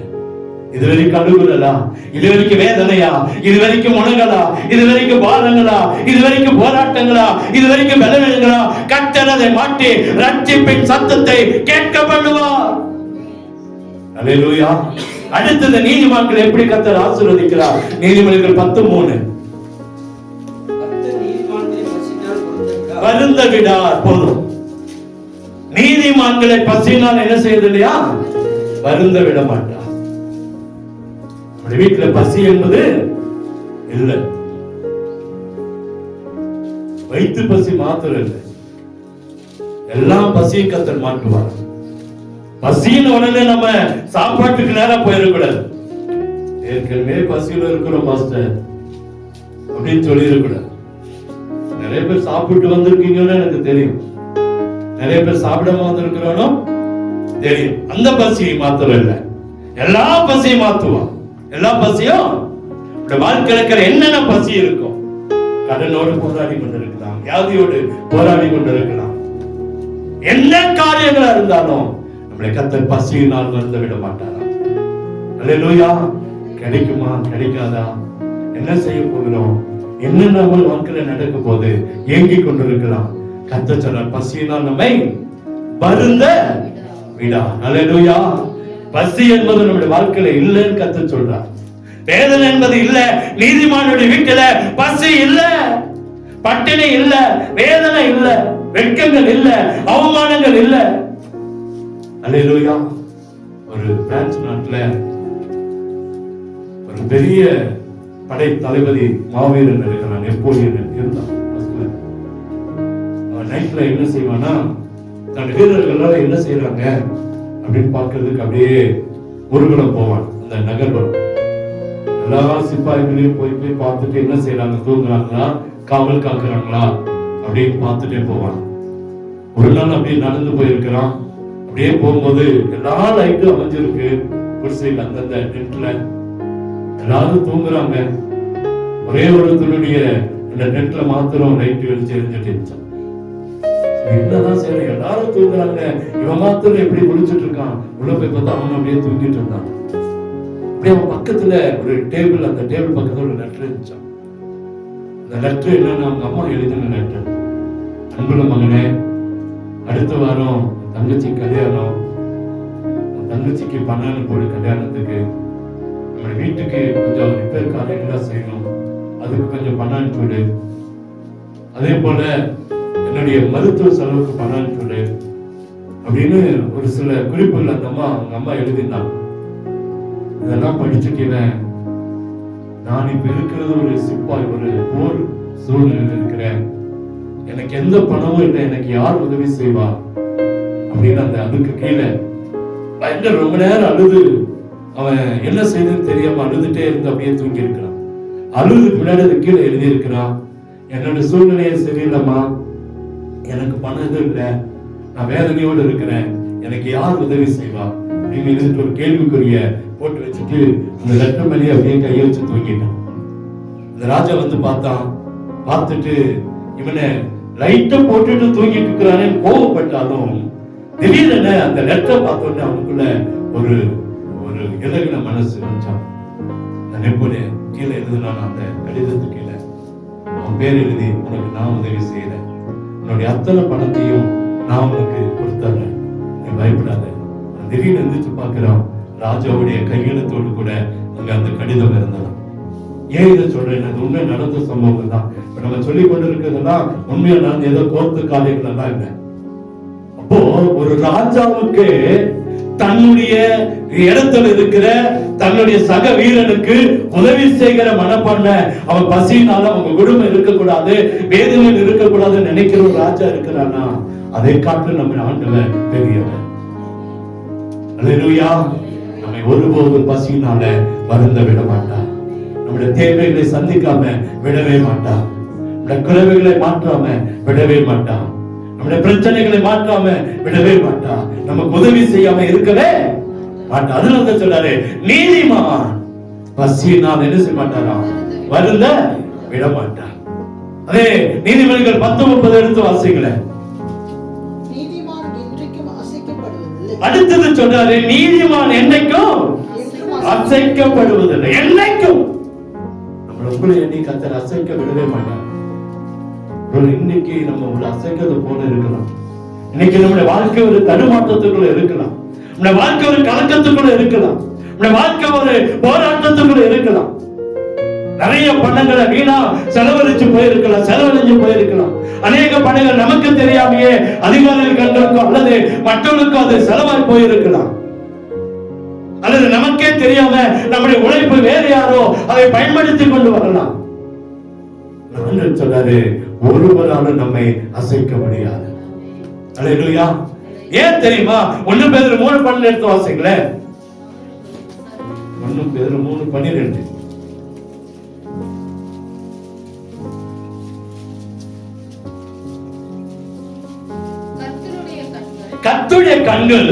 இதுவரைக்கும் அழுகுறதா, இதுவரைக்கும் வேதனையா, இதுவரைக்கும் உணங்களா, இதுவரைக்கும் பாரங்களா, இதுவரைக்கும் போராட்டங்களா, இதுவரைக்கும் பலவீனங்களா, கர்த்தர் அதை மாற்றி ரட்சிப்பின் சத்தத்தை கேட்க பண்ணுவார். அல்லேலூயா. அடுத்தது நீதிமான்கள் எப்படி கர்த்தர் ஆசீர்வதிக்கிறார்? நீதிமொழிகள் 10:3. வருந்த விடார். போதும். நீதிமான்களை பசியினால் என்ன செய்யறது இல்லையா? வருந்த விட மாட்டார். நம்முடைய வீட்டுல பசி என்பது இல்லை. வயிற்று பசி மாத்திரம் இல்லை, எல்லாம் பசியும் கர்த்தர் மாட்டுவார். பசியின் உடனே நம்ம சாப்பாட்டுக்கு நேரம் போயிடக்கூடாது. ஏற்கனவே பசியில இருக்கிறோம் மாஸ்டர் அப்படின்னு சொல்லிடக்கூடாது. நிறைய பேர் சாப்பிட்டு வந்திருக்கீங்கன்னு எனக்கு தெரியும், நிறைய பேர் சாப்பிடாம வந்திருக்கிறோம் தெரியும். அந்த பசியை மாத்திரம் இல்லை, எல்லா பசியும் மாத்துவான். எல்லா பசியும் வாழ்க்கையில் இருக்கிற என்னென்ன பசி இருக்கும், கடனோடு போராடி கொண்டிருக்கலாம், வியாதியோடு போராடி கொண்டிருக்கலாம், என்ன காரியங்களா இருந்தாலும் நம்முடைய கர்த்தர் பசியினால் வந்து விட மாட்டாரா? அல்லேலூயா. கிடைக்குமா கிடைக்காதா, என்ன செய்ய போகிறோம், என்ன நம்ம வாழ்க்கையில நடக்க போது ஏங்கிக் கொண்டிருக்கலாம். கர்த்தர் சொன்னார், பசியினால் நம்மை வருந்த விடா. அல்லேலூயா. பசி என்பது நம்முடைய வாழ்க்கையில இல்லைன்னு கர்த்தர் சொல்றார். வேதனை என்பது இல்ல. நீதிமானுடைய வீட்டில பசி இல்ல, பட்டினி இல்ல, வேதனை இல்ல, வெட்கங்கள் இல்ல, அவமானங்கள் இல்ல. அல்லேலூயா. ஒரு பிரான்ஸ் நாட்டுல ஒரு பெரிய படை தளபதி மாவீரன் இருக்கிறான், நெப்போலியன் இருந்தான். அவன் நைட்ல என்ன செய்வானா, தன் வீரர்கள் எல்லாரும் என்ன செய்யறாங்க அப்படின்னு பார்க்கறதுக்கு அப்படியே ஊர்வலம் போவான். அந்த நகர்வலம் எல்லா சிப்பாய்களையும் போய் பார்த்துட்டு என்ன செய்யறாங்க, தூங்குறாங்களா, காவல் காக்குறாங்களா அப்படின்னு பார்த்துட்டே போவான். ஒரு நாள் அப்படியே நடந்து போயிருக்கிறான். அப்படியே போகும்போது எல்லா லைட்டும் அமைஞ்சிருக்கு குடிசையில், அந்தந்த டென்ட்ல எல்லாரும் தூங்குறாங்க. ஒரே ஒருத்தருடைய அந்த டென்ட்ல மாத்திரம் லைட் வெளிச்சு எரிஞ்சுட்டு இருந்துச்சான். என்னதான் சரி, எல்லாரும் தூங்குறாங்க, இவன் மாத்திரம் எப்படி குளிச்சுட்டு இருக்கான். உள்ள போய் பார்த்தா அவன் அப்படியே தூங்கிட்டு இருந்தான். அப்படியே அவன் பக்கத்துல ஒரு டேபிள், அந்த டேபிள் பக்கத்துல ஒரு லெட்டர் இருந்துச்சான். அந்த லெட்டர் என்னன்னா, அவங்க அம்மா எழுதின லெட்டர். அன்புள்ள மகனே, அடுத்த வாரம் தங்கச்சி கல்யாணம், தங்கச்சிக்கு பணம் அனுப்பி கல்யாணத்துக்கு நம்ம வீட்டுக்கு கொஞ்சம் ரிப்பேர் காரியங்களா செய்யணும், அதுக்கு கொஞ்சம் பணம் அனுப்பிவிடு. அதே போல என்னுடைய மருத்துவ செலவுக்கு பணம் அனுப்பிவிடு அப்படின்னு ஒரு சில குறிப்புகள் அந்த அம்மா, அவங்க அம்மா எழுதினாங்க. இதெல்லாம் படிச்சுட்டேன். நான் இப்ப இருக்கிறது ஒரு சிப்பாய், ஒரு போர் சூழ்நிலையில் இருக்கிறேன். எனக்கு எந்த பணமும் இல்லை, எனக்கு யார் உதவி செய்வா அப்படின்னு அந்த அதுக்கு கீழே பயங்கர ரொம்ப நேரம் அழுது, அவன் என்ன செய்யுதுன்னு தெரியாம அழுதுட்டே இருந்து அப்படியே தூங்கி இருக்கிறான். அழுது பின்னாடி அது கீழே எழுதி இருக்கிறான், என்னோட சூழ்நிலையை சரியில்லைம்மா, எனக்கு பணம் எதுவும் இல்லை, நான் வேதனையோடு இருக்கிறேன், எனக்கு யார் உதவி செய்வா அப்படின்னு எழுதிட்டு ஒரு கேள்விக்குரிய போட்டு வச்சுட்டு அந்த லெட்டர் மேலேயே அப்படியே கையை வச்சு தூங்கிட்டான். அந்த ராஜா வந்து பார்த்தான். பார்த்துட்டு இவனை லைட்டை போட்டுட்டு தூங்கிட்டு இருக்கிறானே கோவப்பட்டாலும் திடீரென அந்த லெட்டரை பார்த்தோன்னே அவனுக்குள்ள ஒரு ஒரு இலகின மனசு வந்துச்சான். நெப்போலியன் கீழே எழுதுனான், அந்த கடிதத்துக்கு கீழே அவன் பேர் எழுதி, உனக்கு நான் உதவி செய்யறேன், உன்னுடைய அத்தனை பணத்தையும் நான் உனக்கு கொடுத்துறேன், நீ பயப்படாத. திடீர்னு எந்திரிச்சு பார்க்கிறான், ராஜாவுடைய கையெழுத்தோடு கூட அங்க அந்த கடிதம் இருந்ததான். ஏன் இதை சொல்றேன், அது உண்மை நடந்த சம்பவம் தான். இப்ப நம்ம சொல்லி கொண்டு இருக்கிறதெல்லாம் உண்மையா நடந்த ஏதோ கோர்த்து காரியங்கள் எல்லாம் இல்லை. அப்போ ஒரு ராஜாவுக்கு தன்னுடைய இடத்துல இருக்கிற தன்னுடைய சக வீரனுக்கு உதவி செய்கிற மனப்பான்மை, அவன் பசியினால அவங்க குடும்பம் இருக்கக்கூடாது, வேதனையில் இருக்கக்கூடாதுன்னு நினைக்கிற ஒரு ராஜா இருக்கிறானா, அதை காட்டு நம்ம ஆண்டவர் பெரியவர். அல்லேலூயா. நம்மை ஒருபோதும் பசியினால வருந்த விட மாட்டார். நம்முடைய தேவைகளை சந்திக்காம விடவே மாட்டார். நம்முடைய குறைவுகளை மாற்றாம விடவே மாட்டார். நம்முடைய பிரச்சனைகளை மாற்றாம விடவே மாட்டார். நமக்கு உதவி செய்யாம இருக்கவே மாட்டார். அதனால சொல்றாரு, நீதிமான் பசியினால் என்ன செய்ய மாட்டாராம், வருந்த விட மாட்டார். அதே நீதிமொழிகள் 10:30 எடுத்து வாசிக்கல. அடுத்தது சொல்றாரு, நீதிமான் என்னைக்கும் அசைக்கப்படுவதில்லை. என்னைக்கும் நம்மளுக்குள்ள எண்ணி கர்த்தர் அசைக்க விடவே மாட்டார். இன்னைக்கு நம்ம ஒரு அசைக்கிறது போல இருக்கலாம், இன்னைக்கு நம்முடைய வாழ்க்கை ஒரு தடுமாற்றத்துக்குள்ள இருக்கலாம், நம்முடைய வாழ்க்கை ஒரு கலக்கத்துக்குள்ள இருக்கலாம், நம்முடைய வாழ்க்கை ஒரு போராட்டத்துக்குள்ள இருக்கலாம். நிறைய பணங்களை வீணா செலவழிச்சு போயிருக்கலாம். அநேக பணங்கள் நமக்கு தெரியாமையே அதிகாரிகள் கண்டோருக்கோ அல்லது மற்றவர்களுக்கோ அது செலவாய் போயிருக்கலாம். அல்லது நமக்கே தெரியாம நம்முடைய உழைப்பு வேறு யாரோ அதை பயன்படுத்தி கொண்டு வரலாம். சொல்றாரு, ஒருவராலும் நம்மை அசைக்க முடியாது. அல்லேலூயா. ஏன் தெரியுமா? 1 பேதுரு 3:12 எடுத்து வாசிங்களேன். 1 பேதுரு 3:12. கர்த்தருடைய கண்கள்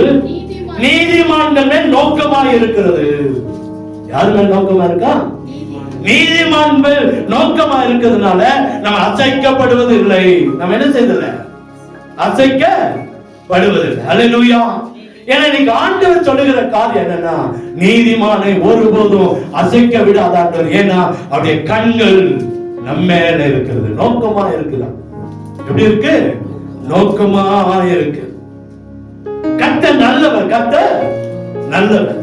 நீதிமான்கள் மேல் நோக்கமாக இருக்கிறது. யார் மேல் நோக்கமா இருக்கா? நீதிமான்கள் நோக்கமா இருக்கிறதுனால நம்ம அசைக்கப்படுவது இல்லை. நம்ம என்ன செய்யல? அசைக்கப்படுவதில்லை. அல்லேலூயா. ஏன்னா இன்னைக்கு ஆண்டவர் சொல்லுகிற காரியம் என்னன்னா, நீதிமானை ஒருபோதும் அசைக்க விடாத ஆண்டவர். ஏன்னா அவருடைய கண்கள் நம்ம மேல இருக்கிறது, நோக்கமா இருக்குதா. எப்படி இருக்கு? நோக்கமா இருக்கு. கர்த்தர் நல்லவர்.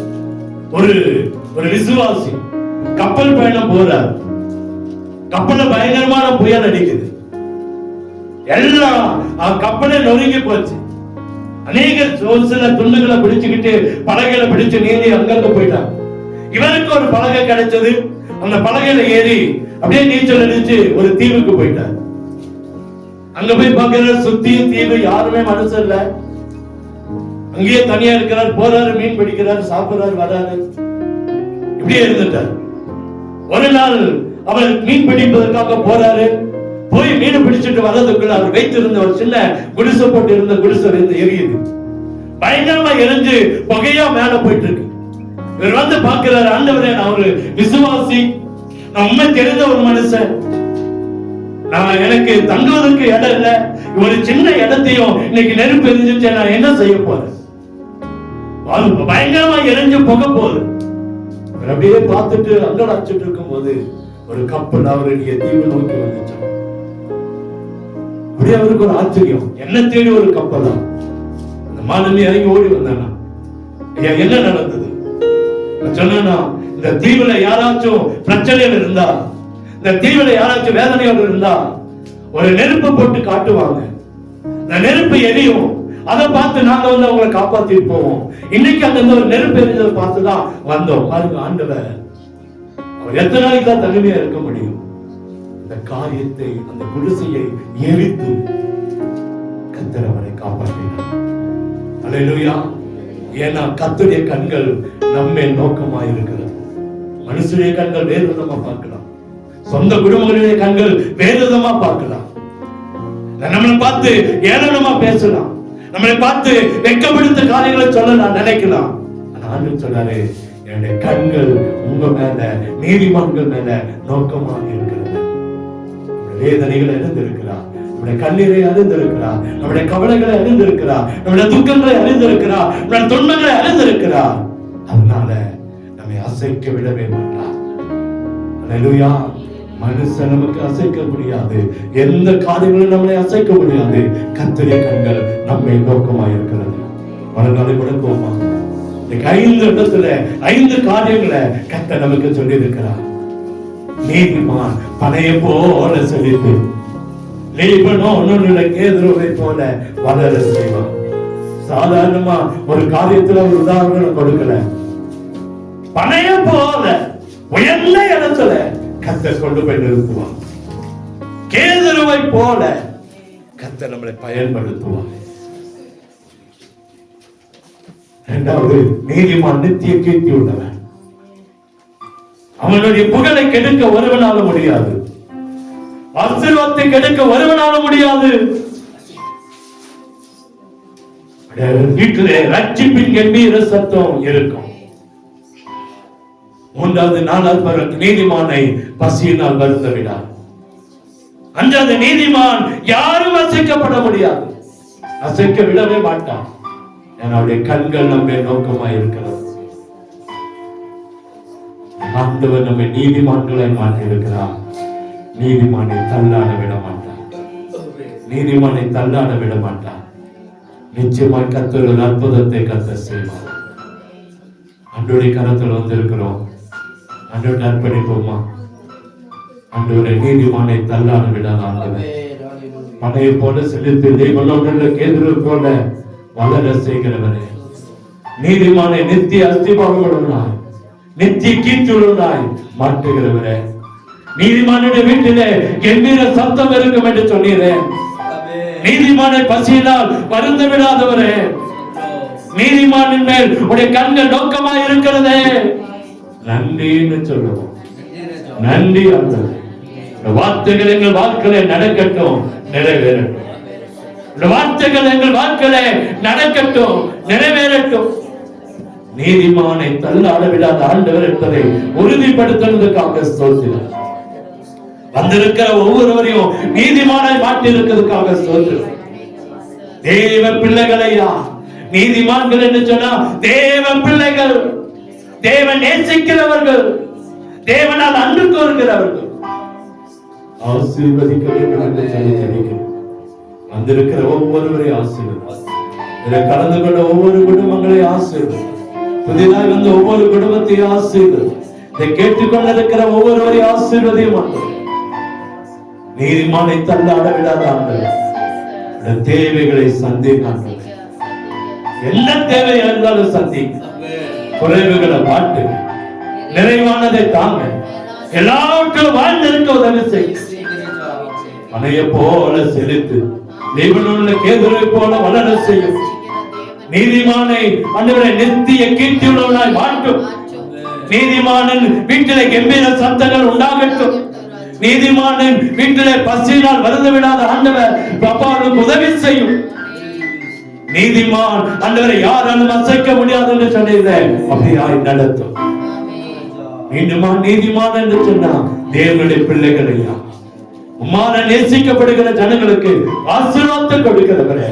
ஒரு விசுவாசி கப்பல் பயணம் போறார். கப்பல்ல பயங்கரமான புயல் அடிக்குது. எல்லாம் கப்பலே நொறுங்கி போச்சு. அநேக சில துண்டுகளை பிடிச்சுக்கிட்டு பலகையில பிடிச்சு நீந்தி அங்கங்க போயிட்டாங்க. இவருக்கு ஒரு பலகை கிடைச்சது. அந்த பலகையில ஏறி அப்படியே நீச்சல் அடிச்சு ஒரு தீவுக்கு போயிட்டார். அங்க போய் பார்க்கிற சுத்தியும் தீவு, யாருமே மனசு இல்ல. அங்கேயே தனியா இருக்கிறார். போறாரு, மீன் பிடிக்கிறார், சாப்பிடுறாரு, வராரு, இப்படியே இருந்துட்டார். ஒரு நாள் அவர் மீன் பிடிப்பதற்காக போறாரு. போய் மீன் பிடிச்சிட்டு வர்றதுக்குள்ள அவர் வைத்திருந்த ஒரு சின்ன குடிசை போட்டு இருந்த குடிசை எரியுது. பயங்கரமா எரிஞ்சு புகையா மேல போயிட்டு இருக்கு. இவர் வந்து பாக்குறாரு, ஆண்டவரே, நான் ஒரு விசுவாசி, நான் உண்மை தெரிந்த ஒரு மனுஷன், நான் எனக்கு தங்குவதற்கு இடம் இல்ல, ஒரு சின்ன இடத்தையும் இன்னைக்கு நெருப்பு எரிஞ்சிட்டு நான் என்ன செய்ய போறேன்? பயங்கரமா எரிஞ்சு புகை போகுது. அப்படியே பார்த்துட்டு அங்கடாச்சிட்டு இருக்கும் போது ஒரு கப்பல் அவருடைய தீவு நோக்கி வந்துச்சு. அப்படியே அவருக்கு ஒரு ஆச்சரியம், என்ன தேடி ஒரு கப்பல் தான். அந்த மாநில இறங்கி ஓடி வந்தானா, என்ன நடந்தது சொன்னா, இந்த தீவுல யாராச்சும் பிரச்சனைகள் இருந்தா, இந்த தீவுல யாராச்சும் வேதனையோடு இருந்தா ஒரு நெருப்பு போட்டு காட்டுவாங்க. இந்த நெருப்பு எரியும். அதை பார்த்து நாங்க வந்து அவங்களை காப்பாத்திட்டு போவோம். இன்னைக்கு அந்த ஒரு நெருப்பு எரிஞ்சதை பார்த்துதான் வந்தோம். பாருங்க, ஆண்டவர் அவர் எத்தனை நாளைக்கு தான் தனிமையா இருக்க முடியும்? இந்த காரியத்தை, அந்த குடிசையை எரித்து கர்த்தர் அவரை காப்பாற்றினார். அல்லேலூயா. ஏன்னா கர்த்தருடைய கண்கள் நம்ம நோக்கமா இருக்கிறது. மனுஷனுடைய கண்கள் வேறு விதமா பார்க்கலாம், சொந்த குடும்பங்களுடைய கண்கள் வேறு விதமா பார்க்கலாம். நம்மளை பார்த்து ஏளனமா பேசலாம், நம்மளை பார்த்து வெட்கப்படுத்த காரியங்களை சொல்ல நான் நினைக்கலாம். ஆண்டவர் சொல்றாரு, என்னுடைய கண்கள் உங்க மேல, நீதிமான்கள் மேல நோக்கமாக இருக்கிறது. வேதனைகளை அறிந்திருக்கிறார், நம்முடைய கண்ணீரை அறிந்திருக்கிறார், நம்முடைய கவலைகளை அறிந்திருக்கிறார், நம்முடைய துக்கங்களை அறிந்திருக்கிறார், நம்முடைய துன்பங்களை அறிந்திருக்கிறார். அதனால நம்மை அசைக்க விடவே மாட்டார். அல்லேலூயா. மனுஷன் நமக்கு அசைக்க முடியாது, எந்த காரியங்களும் நம்மளை அசைக்க முடியாது. கர்த்தருடைய கண்கள் நம்மை நோக்கமாக இருக்கிறது. மறுநாளை முடக்குவோமா? 5 இடத்துல 5 காரியங்களை கர்த்தர் நமக்கு சொல்லி இருக்கிறார். நீதிமான் பனையை போல செழித்து, லீபனோனுடைய கேதுருவை போல வளர செய்வான். சாதாரணமா ஒரு காரியத்துல ஒரு உதாரணம் கொடுக்கல. பனையை போல உயர்ந்த இடத்துல கர்த்தர் கொண்டு போய் நிறுத்துவார். கேதுருவை போல கர்த்தர் நம்மளை பயன்படுத்துவார். இரண்டாவது, நீதிமான் நித்திய கீர்த்தி உள்ளவன். அவனுடைய புகழை கெடுக்க ஒருவனால முடியாது, ஆசீர்வாதத்தை கெடுக்க ஒருவனால முடியாது. வீட்டிலே ரட்சிப்பின் கம்பீர சத்தம் இருக்கும். 3வது, 4வது, நீதிமானை பசியினால் வருந்த விடார். 5வது, நீதிமான் யாரும் அசைக்கப்பட முடியாது, அசைக்க விடவே மாட்டான். அவருடைய கண்கள் நம்மை நோக்கமாய் இருக்கிறது. ஆண்டவர் நம்மை நீதிமான்களை மாற்றி இருக்கிறார். நீதிமானை தள்ளாட விட மாட்டார், நீதிமானை தள்ளாட விட மாட்டார். நிச்சயமாய் கர்த்தர் ஒரு அற்புதத்தை கர்த்தர் செய்வார். ஆண்டவருடைய கரத்தில் வந்திருக்கிறோம். ஆண்டவரை அர்ப்பணிப்போமா? ஆண்டவரை நீதிமானை தள்ளாட விடாத ஆண்டவர், படையை போல செலுத்தி தெய்வங்களோட கேதுரு போல வளர செய்கிறவரே, நீதிமானை நித்திய அஸ்திபாரங்களுள்ளாய் நித்திய கீர்த்தியுள்ளாய் மாற்றுகிறவரே, நீதிமானுடைய வீட்டிலே கம்பீர சத்தம் இருக்கும் என்று சொன்னீரேன். நீதிமானை பசியினால் வருந்த விடாதவரே, நீதிமானின் மேல் உடைய கண்கள் நோக்கமாய் இருக்கிறதே, நன்றின்னு சொல்லுவோம். நன்றி ஆண்டவரே. வார்த்தைகள் எங்கள் வாழ்க்கையில நடக்கட்டும், நிறைவேறட்டும். வார்த்தைகள் எங்கள் வாழ்க்கையில நடக்கட்டும், நிறைவேறட்டும். நீதிமானை தள்ளாட விடாத ஆண்டவர் என்பதை உறுதிப்படுத்துவதற்காக ஸ்தோத்திரம். வந்திருக்கிற ஒவ்வொருவரையும் நீதிமானை மாற்றி இருக்கிறதுக்காக ஸ்தோத்திரம். தேவ பிள்ளைகளையா நீதிமான்கள் என்று சொன்னா தேவ பிள்ளைகள், தேவன் நேசிக்கிறவர்கள், தேவனால் அன்பு கோருகிறவர்கள். ஆசீர்வதிக்க வேண்டும் என்று சொல்லி ஜெபிக்கிறேன். வந்திருக்கிற ஒவ்வொருவரையும் ஆசீர்வதி. இதில் கலந்து கொண்ட ஒவ்வொரு குடும்பங்களை ஆசீர்வதி. புதிதாக வந்த ஒவ்வொரு குடும்பத்தையும் ஆசீர்வதி. இதை கேட்டுக்கொண்டிருக்கிற ஒவ்வொருவரையும் ஆசீர்வதியும் ஆண்டவரே. நீதிமானை தள்ளாட விடாத ஆண்டவரே, தேவைகளை சந்திக்க ஆண்டவரே. என்ன தேவையா இருந்தாலும் சந்திக்க. குறைவுகளை மாட்டு, நிறைவானதை தாங்க, எல்லாவற்றிலும் வாழ்ந்திருக்க உதவி செய்ய. பனைய போல செலுத்து, லீபனோனுள்ள கேதுரை போல வளர செய்யும். நீதிமானை ஆண்டவரே நித்திய கீர்த்தியுள்ளவனாய் மாற்றும். நீதிமானின் வீட்டிலே கம்பீர சத்தங்கள் உண்டாகட்டும். நீதிமானின் வீட்டிலே பசியினால் வருந்த விடாத ஆண்டவர் அப்பாவுக்கு உதவி செய்யும். நீதிமான் ஆண்டவரை யாராலும் அசைக்க முடியாது என்று சொன்னீர்கள், அப்படியாய் நடத்தும். நீதிமான் என்று சொன்னா தேவனுடைய பிள்ளைகள் ஐயா, உம்மால நேசிக்கப்படுகிற ஜனங்களுக்கு ஆசீர்வாதத்தை கொடுக்கிறவரே,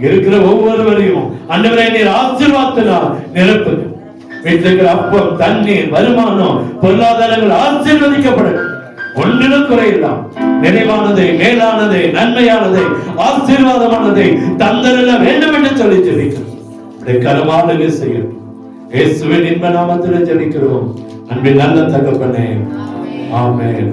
இருக்கிற ஒவ்வொருவரையும் ஆண்டவரே நீர் ஆசீர்வாதத்தினால் நிரப்புங்க. வீட்டில் இருக்கிற அப்பம், தண்ணீர், வருமானம், பொருளாதாரங்கள் ஆசீர்வதிக்கப்படும். ஒன்றிலும் குறையில்லாம் நிறைவானதை, மேலானதை, நன்மையானதை, ஆசீர்வாதமானதை தந்தருள வேண்டும் என்று சொல்லி ஜெபிக்கிறோம். கரமானது செய்யும். இயேசுவின் இன்ப நாமத்தில் ஜெபிக்கிறோம். அன்பின் நல்ல தகப்பனே, ஆமென்.